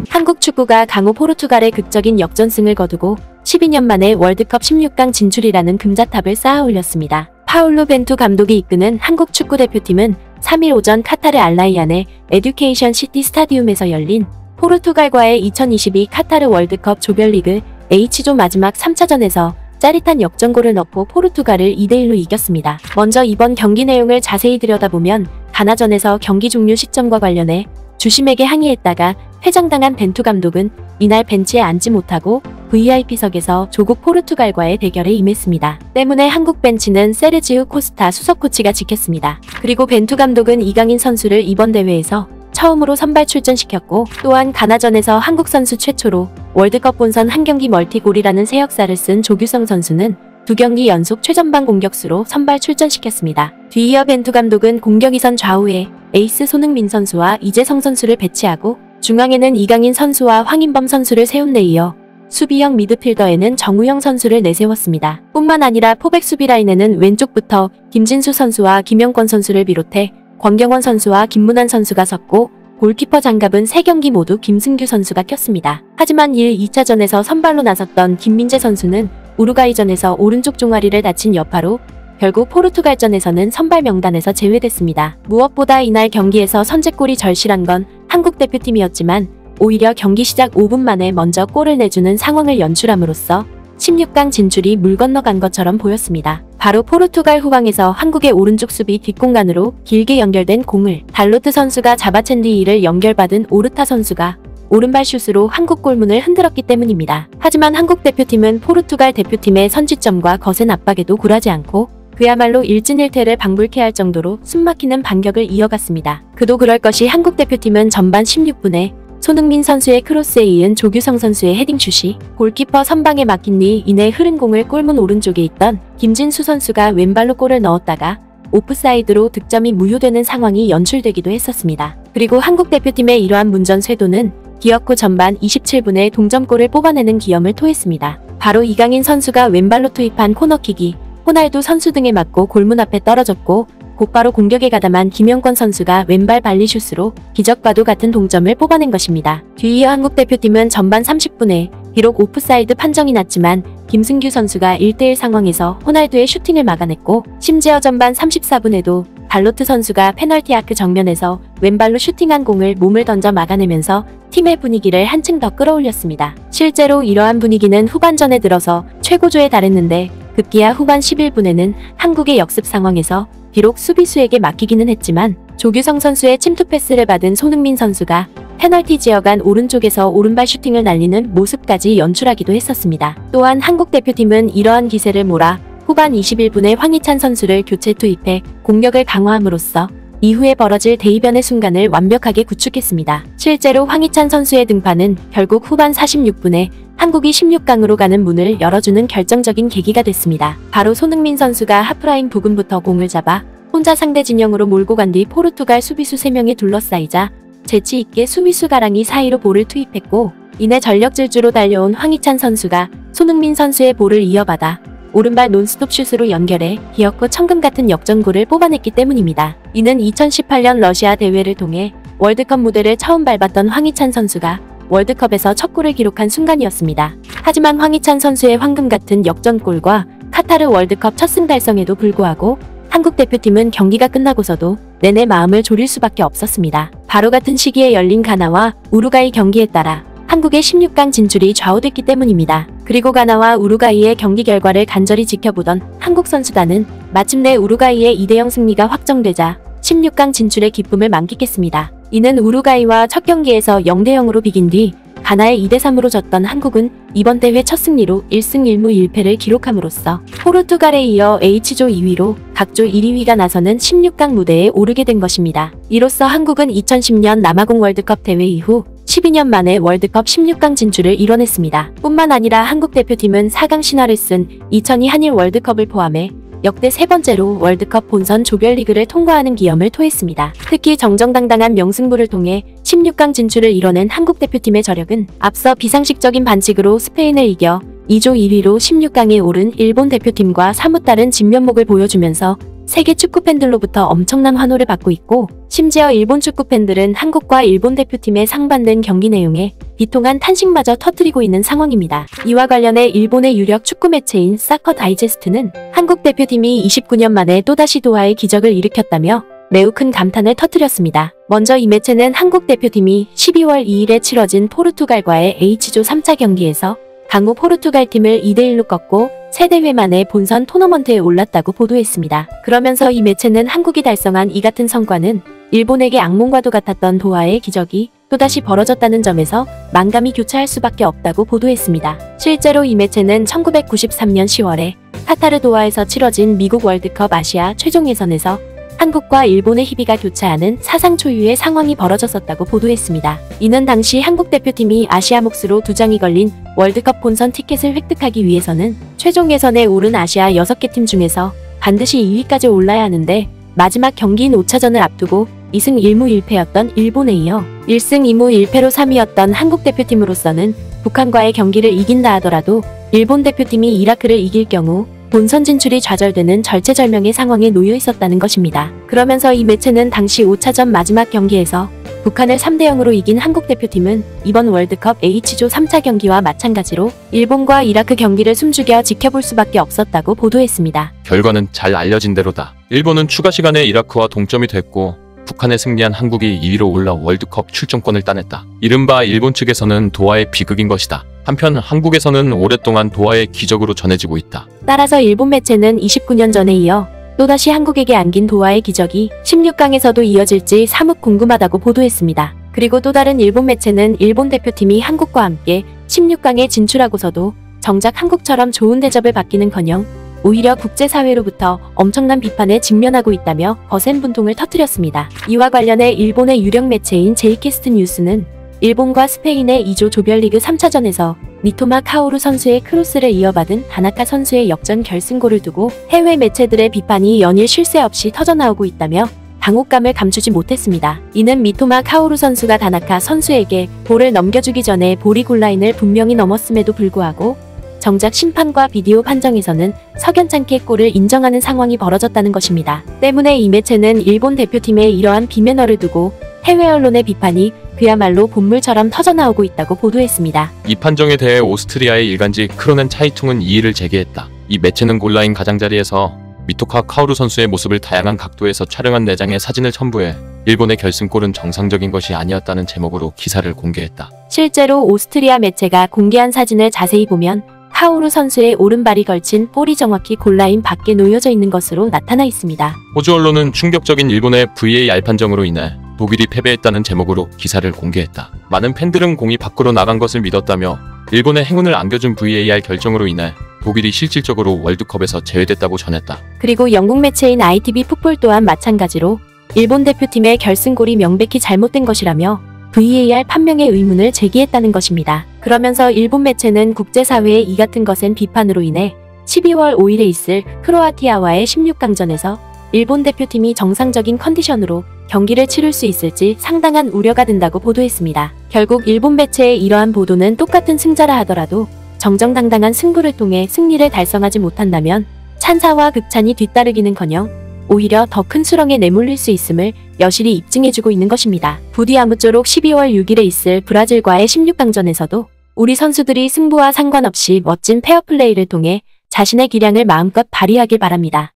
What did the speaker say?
한국 축구가 강호 포르투갈의 극적인 역전승을 거두고 12년 만에 월드컵 16강 진출이라는 금자탑을 쌓아 올렸습니다. 파울루 벤투 감독이 이끄는 한국 축구대표팀은 3일 오전 카타르 알라이안의 에듀케이션 시티 스타디움에서 열린 포르투갈과의 2022 카타르 월드컵 조별리그 H조 마지막 3차전에서 짜릿한 역전골을 넣고 포르투갈을 2대1로 이겼습니다. 먼저 이번 경기 내용을 자세히 들여다보면 가나전에서 경기 종료 시점과 관련해 주심에게 항의했다가 퇴장당한 벤투 감독은 이날 벤치에 앉지 못하고 VIP석에서 조국 포르투갈과의 대결에 임했습니다. 때문에 한국 벤치는 세르지우 코스타 수석 코치가 지켰습니다. 그리고 벤투 감독은 이강인 선수를 이번 대회에서 처음으로 선발 출전시켰고, 또한 가나전에서 한국 선수 최초로 월드컵 본선 한 경기 멀티골이라는 새 역사를 쓴 조규성 선수는 2경기 연속 최전방 공격수로 선발 출전시켰습니다. 뒤이어 벤투 감독은 공격 2선 좌우에 에이스 손흥민 선수와 이재성 선수를 배치하고 중앙에는 이강인 선수와 황인범 선수를 세운 데 이어 수비형 미드필더에는 정우영 선수를 내세웠습니다. 뿐만 아니라 포백 수비 라인에는 왼쪽부터 김진수 선수와 김영권 선수를 비롯해 권경원 선수와 김문환 선수가 섰고, 골키퍼 장갑은 3경기 모두 김승규 선수가 꼈습니다. 하지만 2차전에서 선발로 나섰던 김민재 선수는 우루과이전에서 오른쪽 종아리를 다친 여파로 결국 포르투갈전에서는 선발 명단에서 제외됐습니다. 무엇보다 이날 경기에서 선제골이 절실한 건 한국 대표팀이었지만 오히려 경기 시작 5분 만에 먼저 골을 내주는 상황을 연출함으로써 16강 진출이 물 건너간 것처럼 보였습니다. 바로 포르투갈 후방에서 한국의 오른쪽 수비 뒷공간으로 길게 연결된 공을 달로트 선수가 잡아챈 뒤 이를 연결받은 오르타 선수가 오른발 슛으로 한국 골문을 흔들었기 때문입니다. 하지만 한국 대표팀은 포르투갈 대표팀의 선취점과 거센 압박에도 굴하지 않고 그야말로 일진일퇴를 방불케 할 정도로 숨막히는 반격을 이어갔습니다. 그도 그럴 것이 한국 대표팀은 전반 16분에 손흥민 선수의 크로스에 이은 조규성 선수의 헤딩슛이 골키퍼 선방에 막힌 뒤 이내 흐른 공을 골문 오른쪽에 있던 김진수 선수가 왼발로 골을 넣었다가 오프사이드로 득점이 무효되는 상황이 연출되기도 했었습니다. 그리고 한국 대표팀의 이러한 문전 쇄도는 기어코 전반 27분에 동점골을 뽑아내는 기염을 토했습니다. 바로 이강인 선수가 왼발로 투입한 코너킥이 호날두 선수 등에 맞고 골문 앞에 떨어졌고, 곧바로 공격에 가담한 김영권 선수가 왼발 발리슛으로 기적과도 같은 동점을 뽑아낸 것입니다. 뒤이어 한국 대표팀은 전반 30분에 비록 오프사이드 판정이 났지만 김승규 선수가 1대1 상황에서 호날두의 슈팅을 막아냈고, 심지어 전반 34분에도 달로트 선수가 페널티 아크 정면에서 왼발로 슈팅한 공을 몸을 던져 막아내면서 팀의 분위기를 한층 더 끌어올렸습니다. 실제로 이러한 분위기는 후반전에 들어서 최고조에 달했는데, 급기야 후반 11분에는 한국의 역습 상황에서 비록 수비수에게 맡기기는 했지만 조규성 선수의 침투 패스를 받은 손흥민 선수가 페널티 지역 안 오른쪽에서 오른발 슈팅을 날리는 모습까지 연출하기도 했었습니다. 또한 한국 대표팀은 이러한 기세를 몰아 후반 21분에 황희찬 선수를 교체 투입해 공격을 강화함으로써 이후에 벌어질 대이변의 순간을 완벽하게 구축했습니다. 실제로 황희찬 선수의 등판은 결국 후반 46분에 한국이 16강으로 가는 문을 열어주는 결정적인 계기가 됐습니다. 바로 손흥민 선수가 하프라인 부근부터 공을 잡아 혼자 상대 진영으로 몰고 간 뒤 포르투갈 수비수 3명이 둘러싸이자 재치있게 수비수 가랑이 사이로 볼을 투입했고, 이내 전력 질주로 달려온 황희찬 선수가 손흥민 선수의 볼을 이어받아 오른발 논스톱 슛으로 연결해 기어코 천금 같은 역전골을 뽑아냈기 때문입니다. 이는 2018년 러시아 대회를 통해 월드컵 무대를 처음 밟았던 황희찬 선수가 월드컵에서 첫 골을 기록한 순간이었습니다. 하지만 황희찬 선수의 황금 같은 역전골과 카타르 월드컵 첫 승 달성에도 불구하고 한국 대표팀은 경기가 끝나고서도 내내 마음을 졸일 수밖에 없었습니다. 바로 같은 시기에 열린 가나와 우루과이 경기에 따라 한국의 16강 진출이 좌우됐기 때문입니다. 그리고 가나와 우루과이의 경기 결과를 간절히 지켜보던 한국 선수단은 마침내 우루과이의 2대0 승리가 확정되자 16강 진출의 기쁨을 만끽했습니다. 이는 우루과이와 첫 경기에서 0대0으로 비긴 뒤 가나에 2대3으로 졌던 한국은 이번 대회 첫 승리로 1승 1무 1패를 기록함으로써 포르투갈에 이어 H조 2위로 각조 1위가 나서는 16강 무대에 오르게 된 것입니다. 이로써 한국은 2010년 남아공 월드컵 대회 이후 12년 만에 월드컵 16강 진출을 이뤄냈습니다. 뿐만 아니라 한국 대표팀은 4강 신화를 쓴 2002 한일 월드컵을 포함해 역대 3번째로 월드컵 본선 조별리그를 통과하는 기염을 토했습니다. 특히 정정당당한 명승부를 통해 16강 진출을 이뤄낸 한국 대표팀의 저력은 앞서 비상식적인 반칙으로 스페인을 이겨 2조 1위로 16강에 오른 일본 대표팀과 사뭇 다른 진면목을 보여주면서 세계 축구 팬들로부터 엄청난 환호를 받고 있고, 심지어 일본 축구 팬들은 한국과 일본 대표팀의 상반된 경기 내용에 비통한 탄식마저 터뜨리고 있는 상황입니다. 이와 관련해 일본의 유력 축구 매체인 사커 다이제스트는 한국 대표팀이 29년 만에 또다시 도하의 기적을 일으켰다며 매우 큰 감탄을 터뜨렸습니다. 먼저 이 매체는 한국 대표팀이 12월 2일에 치러진 포르투갈과의 H조 3차 경기에서 강호 포르투갈 팀을 2대1로 꺾고 3대회 만에 본선 토너먼트에 올랐다고 보도했습니다. 그러면서 이 매체는 한국이 달성한 이 같은 성과는 일본에게 악몽과도 같았던 도하의 기적이 또다시 벌어졌다는 점에서 만감이 교차할 수밖에 없다고 보도했습니다. 실제로 이 매체는 1993년 10월에 카타르 도하에서 치러진 미국 월드컵 아시아 최종 예선에서 한국과 일본의 희비가 교차하는 사상 초유의 상황이 벌어졌었다고 보도했습니다. 이는 당시 한국 대표팀이 아시아 몫으로 2장이 걸린 월드컵 본선 티켓을 획득하기 위해서는 최종 예선에 오른 아시아 6개 팀 중에서 반드시 2위까지 올라야 하는데 마지막 경기인 5차전을 앞두고 2승 1무 1패였던 일본에 이어 1승 2무 1패로 3위였던 한국 대표팀으로서는 북한과의 경기를 이긴다 하더라도 일본 대표팀이 이라크를 이길 경우 본선 진출이 좌절되는 절체절명의 상황에 놓여 있었다는 것입니다. 그러면서 이 매체는 당시 5차전 마지막 경기에서 북한을 3대0으로 이긴 한국 대표팀은 이번 월드컵 H조 3차 경기와 마찬가지로 일본과 이라크 경기를 숨죽여 지켜볼 수밖에 없었다고 보도했습니다. 결과는 잘 알려진 대로다. 일본은 추가 시간에 이라크와 동점이 됐고 북한에 승리한 한국이 2위로 올라 월드컵 출전권을 따냈다. 이른바 일본 측에서는 도하의 비극인 것이다. 한편 한국에서는 오랫동안 도하의 기적으로 전해지고 있다. 따라서 일본 매체는 29년 전에 이어 또다시 한국에게 안긴 도하의 기적이 16강에서도 이어질지 사뭇 궁금하다고 보도했습니다. 그리고 또 다른 일본 매체는 일본 대표팀이 한국과 함께 16강에 진출하고서도 정작 한국처럼 좋은 대접을 받기는커녕 오히려 국제사회로부터 엄청난 비판에 직면하고 있다며 거센 분통을 터뜨렸습니다. 이와 관련해 일본의 유력 매체인 제이캐스트 뉴스는 일본과 스페인의 2조 조별리그 3차전에서 미토마 카오루 선수의 크로스를 이어받은 다나카 선수의 역전 결승골을 두고 해외 매체들의 비판이 연일 쉴 새 없이 터져나오고 있다며 당혹감을 감추지 못했습니다. 이는 미토마 카오루 선수가 다나카 선수에게 볼을 넘겨주기 전에 볼이 골라인을 분명히 넘었음에도 불구하고 정작 심판과 비디오 판정에서는 석연찮게 골을 인정하는 상황이 벌어졌다는 것입니다. 때문에 이 매체는 일본 대표팀의 이러한 비매너를 두고 해외 언론의 비판이 그야말로 본물처럼 터져나오고 있다고 보도했습니다. 이 판정에 대해 오스트리아의 일간지 크로넨 차이퉁은 이의를 제기했다. 이 매체는 골라인 가장자리에서 미토카 카오루 선수의 모습을 다양한 각도에서 촬영한 4장의 사진을 첨부해 일본의 결승골은 정상적인 것이 아니었다는 제목으로 기사를 공개했다. 실제로 오스트리아 매체가 공개한 사진을 자세히 보면 카오루 선수의 오른발이 걸친 볼이 정확히 골라인 밖에 놓여져 있는 것으로 나타나 있습니다. 호주 언론은 충격적인 일본의 VAR 판정으로 인해 독일이 패배했다는 제목으로 기사를 공개했다. 많은 팬들은 공이 밖으로 나간 것을 믿었다며 일본의 행운을 안겨준 VAR 결정으로 인해 독일이 실질적으로 월드컵에서 제외됐다고 전했다. 그리고 영국 매체인 ITV 풋볼 또한 마찬가지로 일본 대표팀의 결승골이 명백히 잘못된 것이라며 VAR 판명의 의문을 제기했다는 것입니다. 그러면서 일본 매체는 국제사회의 이 같은 거센 비판으로 인해 12월 5일에 있을 크로아티아와의 16강전에서 일본 대표팀이 정상적인 컨디션으로 경기를 치를 수 있을지 상당한 우려가 든다고 보도했습니다. 결국 일본 매체의 이러한 보도는 똑같은 승자라 하더라도 정정당당한 승부를 통해 승리를 달성하지 못한다면 찬사와 극찬이 뒤따르기는커녕 오히려 더 큰 수렁에 내몰릴 수 있음을 여실히 입증해주고 있는 것입니다. 부디 아무쪼록 12월 6일에 있을 브라질과의 16강전에서도 우리 선수들이 승부와 상관없이 멋진 페어플레이를 통해 자신의 기량을 마음껏 발휘하길 바랍니다.